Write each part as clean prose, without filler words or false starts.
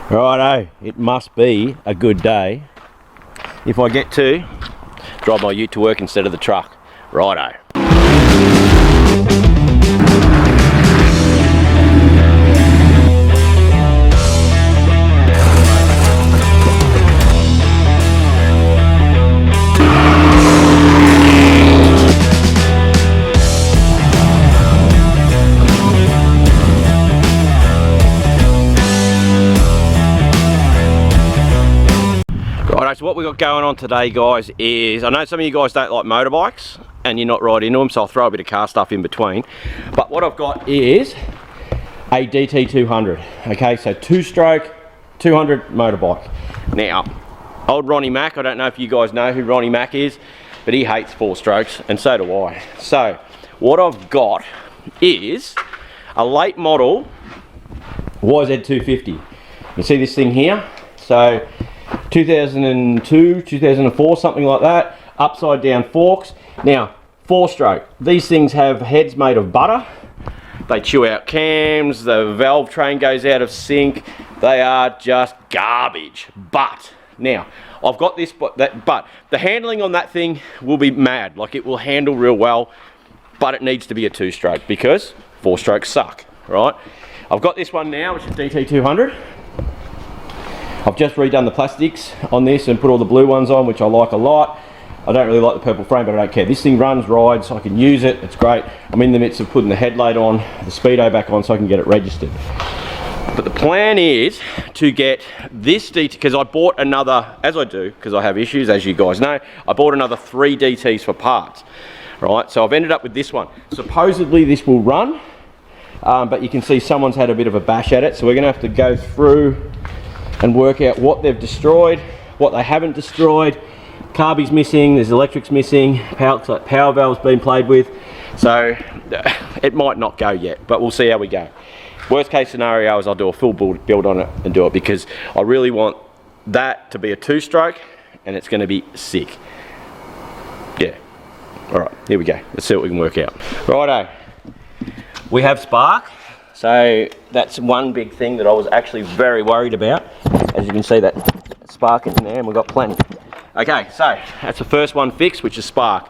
Righto, it must be a good day if I get to drive my ute to work instead of the truck. Righto. So what we've got going on today, guys, is I know some of you guys don't like motorbikes and you're not right into them, so I'll throw a bit of car stuff in between. But what I've got is a dt200. Okay, so 2-stroke 200 motorbike. Now, old Ronnie Mac, I don't know if you guys know who Ronnie Mac is, but he hates 4-strokes, and so do I. So what I've got is a late model yz250. You see this thing here? So 2002, 2004, something like that, upside down forks. Now, 4-stroke, these things have heads made of butter. They chew out cams, the valve train goes out of sync. They are just garbage. But now, I've got this, but the handling on that thing will be mad. Like, it will handle real well, but it needs to be a 2-stroke because 4-strokes suck, right? I've got this one now, which is dt200. I've just redone the plastics on this and put all the blue ones on, which I like a lot. I don't really like the purple frame, but I don't care. This thing runs, rides, I can use it, it's great. I'm in the midst of putting the headlight on, the speedo back on so I can get it registered. But the plan is to get this DT, because I bought another, as I do, because I have issues, as you guys know, I bought another 3 DTs for parts, right? So I've ended up with this one. Supposedly this will run, but you can see someone's had a bit of a bash at it, so we're gonna have to go through and work out what they've destroyed, what they haven't destroyed. Carby's missing, there's electrics missing, power valve's been played with. So it might not go yet, but we'll see how we go. Worst case scenario is I'll do a full build on it and do it because I really want that to be a 2-stroke and it's gonna be sick. Yeah, all right, here we go. Let's see what we can work out. Righto, we have spark. So that's one big thing that I was actually very worried about. As you can see, that spark in there, and we've got plenty. Okay, so that's the first one fixed, which is spark.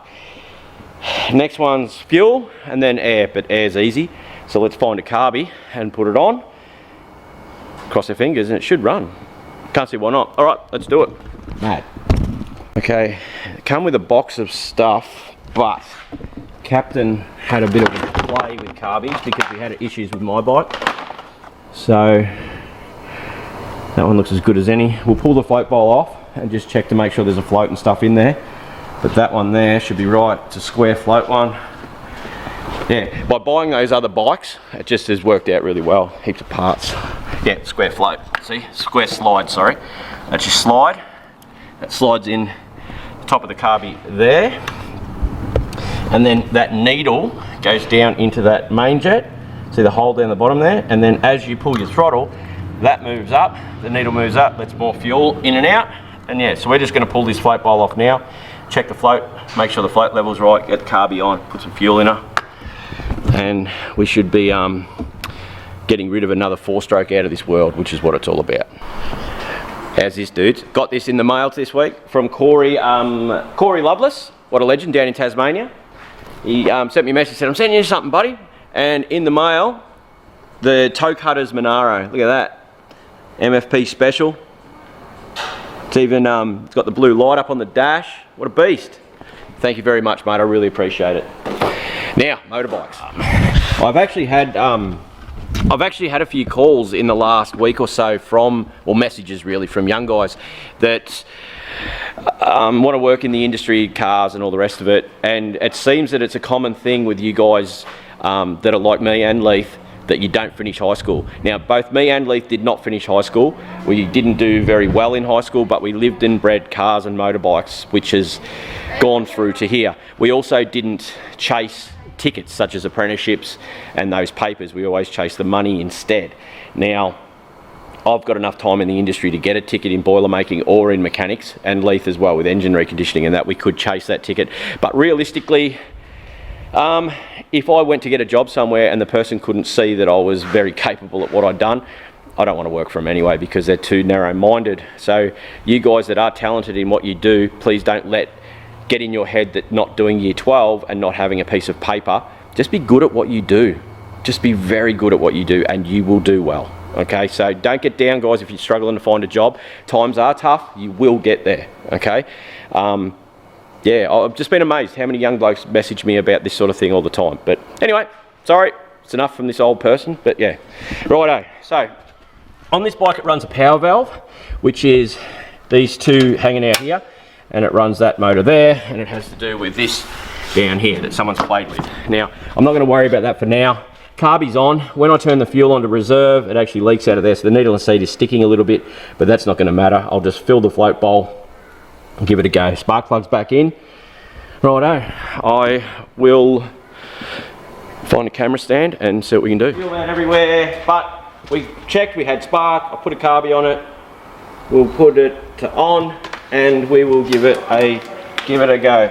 Next one's fuel, and then air, but air's easy. So let's find a carby and put it on. Cross our fingers, and it should run. Can't see why not. All right, let's do it. Mad. Okay, come with a box of stuff, but Captain had a bit of a play with carbies because we had issues with my bike. So that one looks as good as any. We'll pull the float bowl off and just check to make sure there's a float and stuff in there. But that one there should be right. It's a square float one. Yeah, by buying those other bikes, it just has worked out really well. Heaps of parts. Yeah, square float. See, square slide, sorry. That's your slide. That slides in the top of the carby there. And then that needle goes down into that main jet. See the hole down the bottom there? And then as you pull your throttle, that moves up, the needle moves up, lets more fuel in and out. And yeah, so we're just gonna pull this float bowl off now, check the float, make sure the float level's right, get the carby on, put some fuel in her. And we should be getting rid of another 4-stroke out of this world, which is what it's all about. How's this, dudes? Got this in the mail this week from Corey Lovelace, what a legend, down in Tasmania. He sent me a message, said, I'm sending you something, buddy. And in the mail, the Toe Cutters Monaro. Look at that. MFP special. It's even, it's got the blue light up on the dash. What a beast. Thank you very much, mate. I really appreciate it. Now, motorbikes. I've actually had a few calls in the last week or so from, or messages really, from young guys that want to work in the industry, cars and all the rest of it, and it seems that it's a common thing with you guys that are like me and Leith, that you don't finish high school. Now, both me and Leith did not finish high school. We didn't do very well in high school, but we lived and bred cars and motorbikes, which has gone through to here. We also didn't chase tickets such as apprenticeships and those papers. We always chase the money instead. Now, I've got enough time in the industry to get a ticket in boiler making or in mechanics, and Leith as well with engine reconditioning, and that we could chase that ticket. But realistically, if I went to get a job somewhere and the person couldn't see that I was very capable at what I'd done, I don't want to work for them anyway because they're too narrow-minded. So you guys that are talented in what you do, please don't get in your head that not doing year 12 and not having a piece of paper. Just be good at what you do. Just be very good at what you do and you will do well. Okay, so don't get down, guys, if you're struggling to find a job. Times are tough, you will get there, okay? Yeah, I've just been amazed how many young blokes message me about this sort of thing all the time. But anyway, sorry, it's enough from this old person, but yeah. Righto, so on this bike it runs a power valve, which is these two hanging out here, and it runs that motor there, and it has to do with this down here that someone's played with. Now, I'm not gonna worry about that for now. Carby's on. When I turn the fuel on to reserve, it actually leaks out of there, so the needle and seat is sticking a little bit, but that's not gonna matter. I'll just fill the float bowl and give it a go. Spark plug's back in. Righto, I will find a camera stand and see what we can do. Fuel out everywhere, but we checked, we had spark. I put a carby on it. We'll put it to on, and we will give it a go.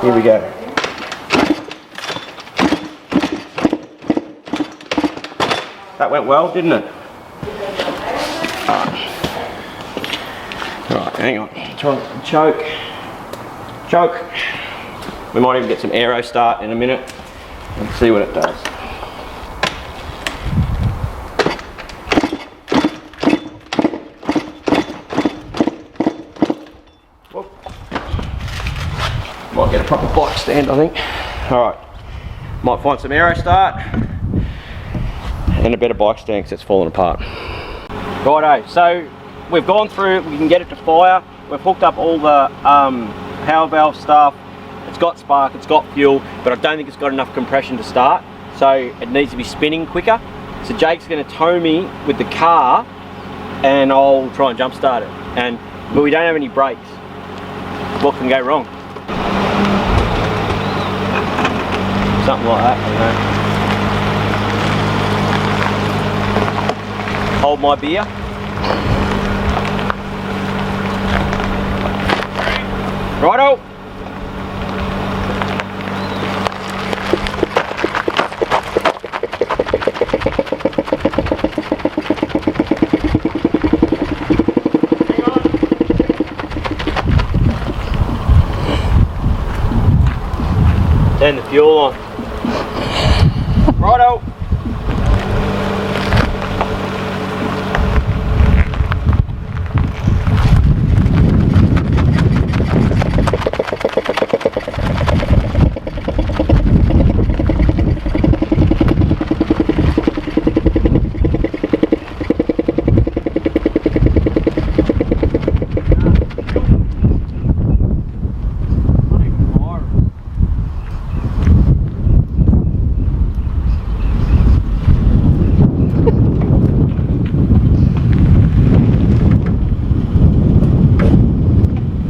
Here we go. That went well, didn't it? Right, hang on. Try and choke. We might even get some aero start in a minute and see what it does. Whoop. Might get a proper bike stand, I think. All right, might find some aero start and a better bike stand because it's falling apart. Righto, so we've gone through, we can get it to fire. We've hooked up all the power valve stuff. It's got spark, it's got fuel, but I don't think it's got enough compression to start. So it needs to be spinning quicker. So Jake's gonna tow me with the car and I'll try and jump start it. But we don't have any brakes. What can go wrong? Something like that, I don't know. Hold my beer. Righto. Turn the fuel on. Righto.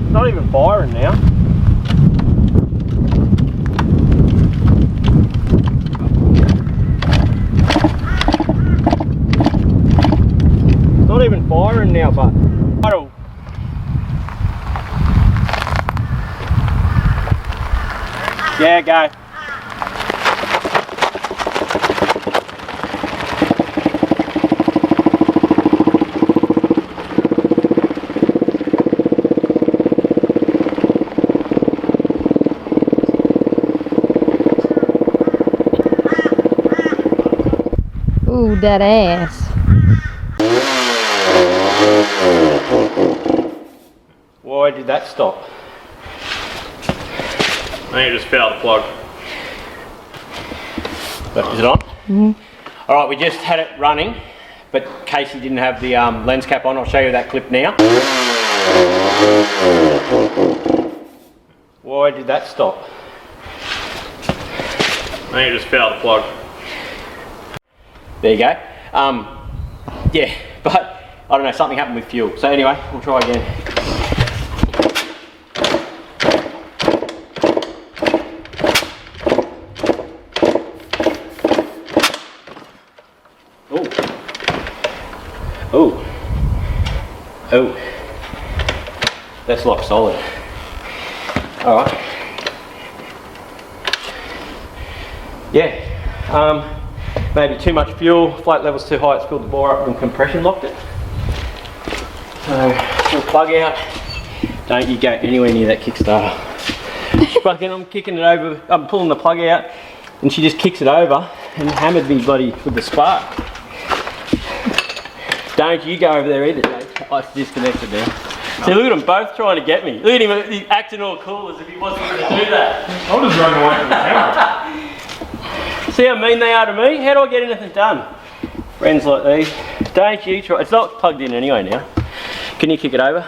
Not even firing now. Not even firing now, but yeah, go. Ooh, that ass. Why did that stop? I think it just fell out the plug. But is it on? Mm-hmm. Alright, we just had it running, but Casey didn't have the lens cap on. I'll show you that clip now. Why did that stop? I think it just fell out the plug. There you go. Yeah, but I don't know, something happened with fuel. So anyway, we'll try again. Oh, that's lock solid. All right. Yeah. maybe too much fuel, float level's too high, it's filled the bore up and compression locked it. So, pull the plug out. Don't you go anywhere near that Kickstarter. Fucking, I'm kicking it over, I'm pulling the plug out, and she just kicks it over and hammered me bloody with the spark. Don't you go over there either, Dave. Oh, it's disconnected now. See, look at them both trying to get me. Look at him, he's acting all cool as if he wasn't going to do that. I'll just run away from the camera. See how mean they are to me? How do I get anything done? Friends like these. Don't you try. It's not plugged in anyway now. Can you kick it over?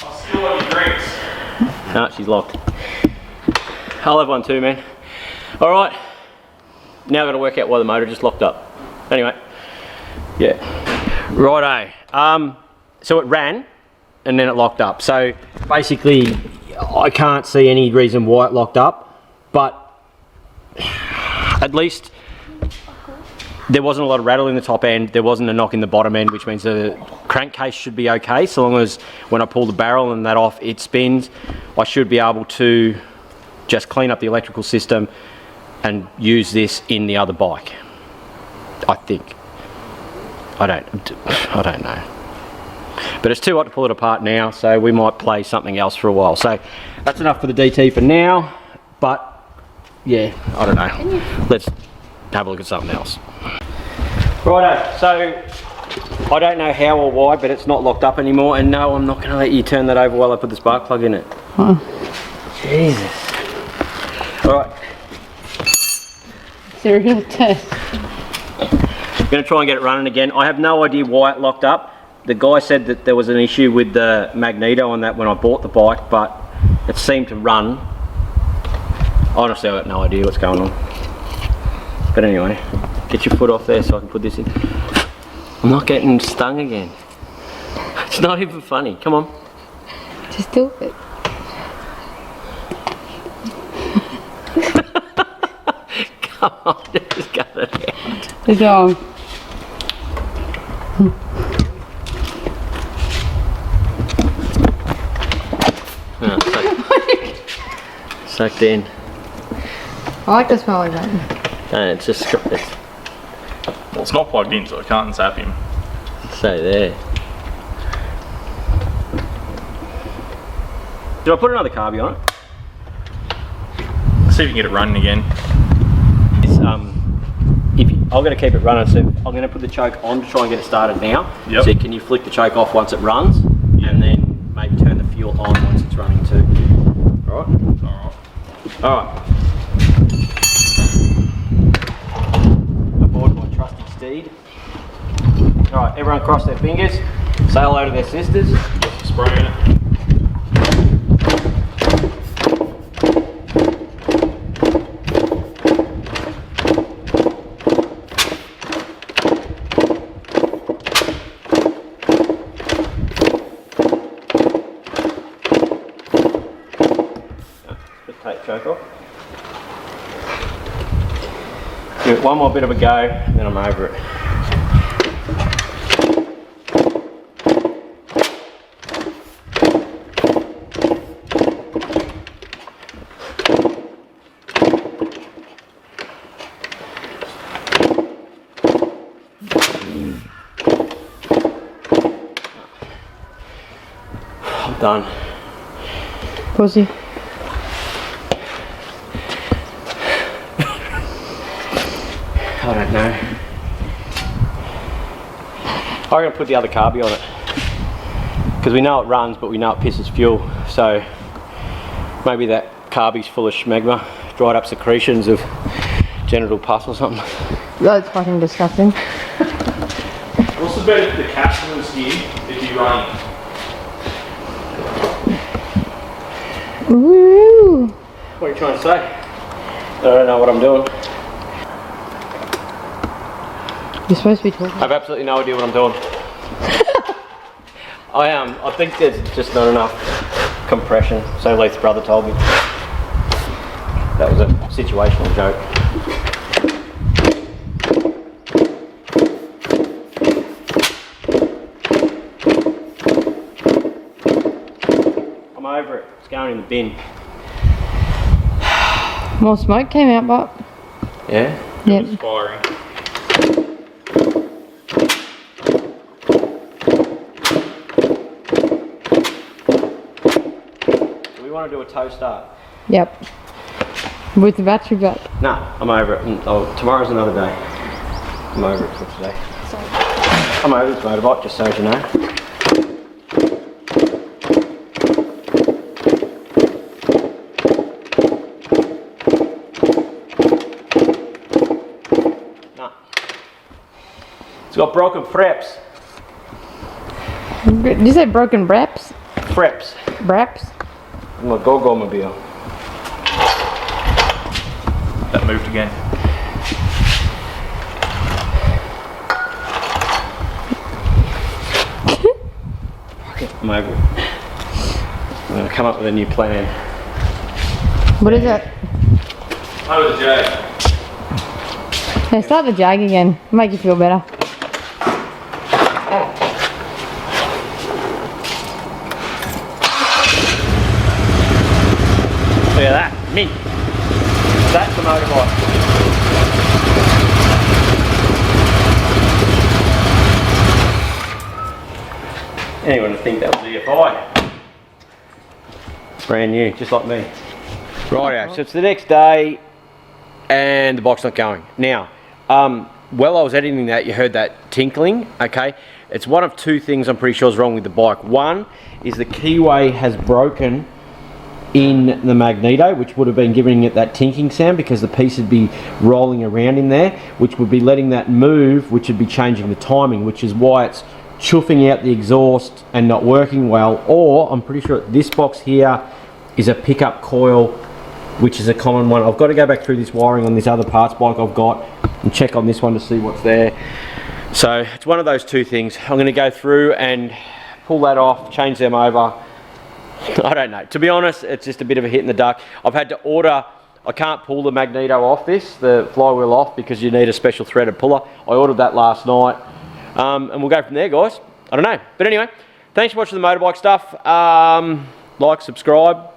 I'll steal all your drinks. No, she's locked. I'll have one too, man. Alright. Now I've got to work out why the motor just locked up. Anyway. Yeah. Righto. So it ran and then it locked up. So basically I can't see any reason why it locked up, but at least there wasn't a lot of rattle in the top end, there wasn't a knock in the bottom end, which means the crankcase should be okay, so long as when I pull the barrel and that off it spins. I should be able to just clean up the electrical system and use this in the other bike, I think. I don't know. But it's too hot to pull it apart now, so we might play something else for a while. So that's enough for the DT for now, but yeah, I don't know. Let's have a look at something else. Righto, so I don't know how or why, but it's not locked up anymore, and no, I'm not going to let you turn that over while I put the spark plug in it. Huh. Jesus. Alright. Serial test. I'm going to try and get it running again. I have no idea why it locked up. The guy said that there was an issue with the magneto on that when I bought the bike, but it seemed to run. Honestly, I've got no idea what's going on. But anyway, get your foot off there so I can put this in. I'm not getting stung again. It's not even funny. Come on. Just do it. Come on, just cut it out. Good job. Oh, sucked in. I like the smell of that. No, it's just it's Well, it's not plugged in, so I can't zap him. so there. Did I put another carby on it? See if you can get it running again. It's, I'm going to keep it running, so I'm going to put the choke on to try and get it started now. Yep. So can you flick the choke off once it runs, and then maybe turn the fuel on once it's running too. Alright? Alright. Alright. Aboard my trusty steed. Alright, everyone cross their fingers. Say hello to their sisters. Just spraying it. Take choke off. Give it one more bit of a go, and then I'm over it. I'm done. Pussy. I don't know. I'm going to put the other carby on it because we know it runs, but we know it pisses fuel. So maybe that carby's full of schmegma, dried up secretions of genital pus or something. That's fucking disgusting. What's the benefit of the capsules here if you run? Woo! What are you trying to say? I don't know what I'm doing. You're supposed to be talking. I have absolutely no idea what I'm doing. I think there's just not enough compression, so Leith's brother told me. That was a situational joke. I'm over it. It's going in the bin. More smoke came out, but Yeah? yep. It's firing. you want to do a tow start? Yep. With the battery back. Nah, I'm over it. Oh, tomorrow's another day. I'm over it for today. I'm over this motorbike, just so as you know. Nah. It's got broken preps. Did you say broken braps? Preps. Braps? My go-go mobile. That moved again. I'm over it. I'm going to come up with a new plan. What is it? How was the Jag? Yeah, start the Jag again. Make you feel better. Look at that, mint. That's the motorbike. Anyone would think that was EFI. Brand new, just like me. Righto, so it's the next day and the bike's not going. Now, while I was editing that, you heard that tinkling, okay? It's one of two things I'm pretty sure is wrong with the bike. One is the keyway has broken in the magneto, which would have been giving it that tinking sound because the piece would be rolling around in there, which would be letting that move, which would be changing the timing, which is why it's chuffing out the exhaust and not working well. Or I'm pretty sure this box here is a pickup coil, which is a common one. I've got to go back through this wiring on this other parts bike I've got and check on this one to see what's there. So it's one of those two things. I'm going to go through and pull that off, change them over. I don't know. To be honest, it's just a bit of a hit in the dark. I've had to order, I can't pull the magneto off this, the flywheel off, because you need a special threaded puller. I ordered that last night. And we'll go from there, guys. I don't know. But anyway, thanks for watching the motorbike stuff. Like, subscribe.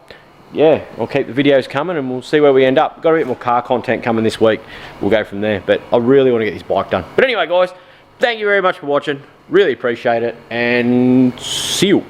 Yeah, I'll keep the videos coming and we'll see where we end up. Got a bit more car content coming this week. We'll go from there. But I really want to get this bike done. But anyway, guys, thank you very much for watching. Really appreciate it. And see you.